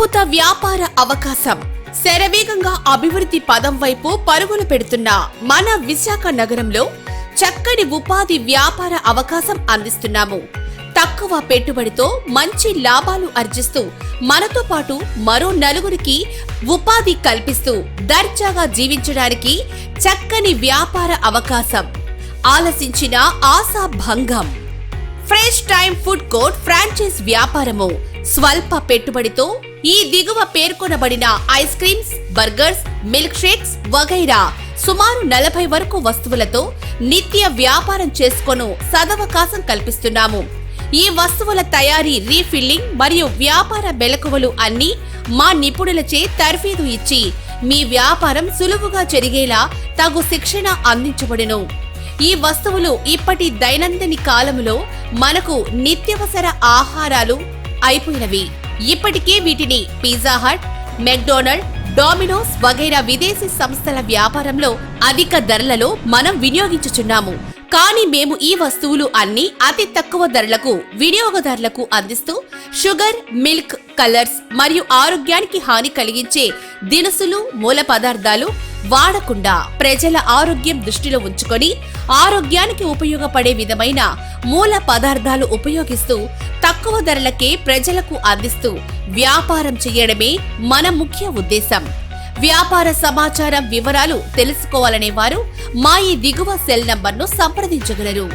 అద్భుత వ్యాపార అవకాశం. శరవేగంగా అభివృద్ధి పదం వైపు పరుగులు పెడుతున్న మన విశాఖ నగరంలో చక్కని ఉపాధి వ్యాపార అవకాశం అందిస్తున్నాము. తక్కువ పెట్టుబడితో మంచి లాభాలు ఆర్జిస్తూ మనతో పాటు మరో నలుగురికి ఉపాధి కల్పిస్తూ దర్జాగా జీవించడానికి చక్కని వ్యాపార అవకాశం. ఆలసించిన ఆశా భంగం. Fresh time food court franchise వ్యాపారము. స్వల్ప పెట్టుబడితో ఈ దిగువ పేర్కొనబడిన ice creams, burgers, milk shakes వగైరా సుమారు 40 వరకు వస్తువులతో నిత్య వ్యాపారం చేసుకొను సదవకాశం కల్పిస్తున్నాము. ఈ వస్తువుల తయారీ, రీఫిల్లింగ్ మరియు వ్యాపార మెలకువలు అన్నీ మా నిపుణులచే తర్ఫీదు ఇచ్చి మీ వ్యాపారం సులువుగా జరిగేలా తగు శిక్షణ అందించబడును. ఈ వస్తువులు ఇప్పటి దైనందిన కాలంలో మనకు నిత్యవసర ఆహారాలు అయిపోయినవి. ఇప్పటికే వీటిని పిజ్జా హట్, మెక్డొనాల్డ్, డొమినోస్ వగైరా విదేశీ సంస్థల వ్యాపారంలో అధిక ధరలలో మనం వినియోగించుచున్నాము. కానీ మేము ఈ వస్తువులు అన్ని అతి తక్కువ ధరలకు వినియోగదారులకు అందిస్తూ షుగర్, మిల్క్, కలర్స్ మరియు ఆరోగ్యానికి హాని కలిగించే దినుసులు, మూల పదార్థాలు వాడకుండా ప్రజల ఆరోగ్యం దృష్టిలో ఉంచుకొని ఆరోగ్యానికి ఉపయోగపడే విధమైన మూల పదార్థాలు ఉపయోగిస్తూ తక్కువ ధరలకే ప్రజలకు అందిస్తూ వ్యాపారం చేయడమే మన ముఖ్య ఉద్దేశం. వ్యాపార సమాచారం, వివరాలు తెలుసుకోవాలనే వారు మా ఈ దిగువ సెల్ నంబర్ను సంప్రదించగలరు.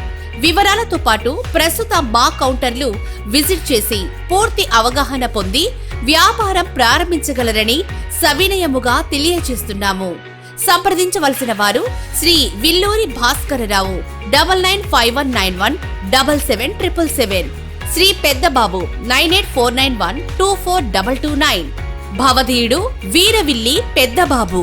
వివరాలతో పాటు ప్రస్తుత మా కౌంటర్లు విజిట్ చేసి పూర్తి అవగాహన పొంది వ్యాపారం ప్రారంభించగలరని సవినయముగా తెలియజేస్తున్నాము. సంప్రదించవలసిన వారు శ్రీ విల్లూరి భాస్కరరావు 9951917777, శ్రీ పెద్దబాబు 9849124229, భవధీయుడు వీరవిల్లి పెద్దబాబు.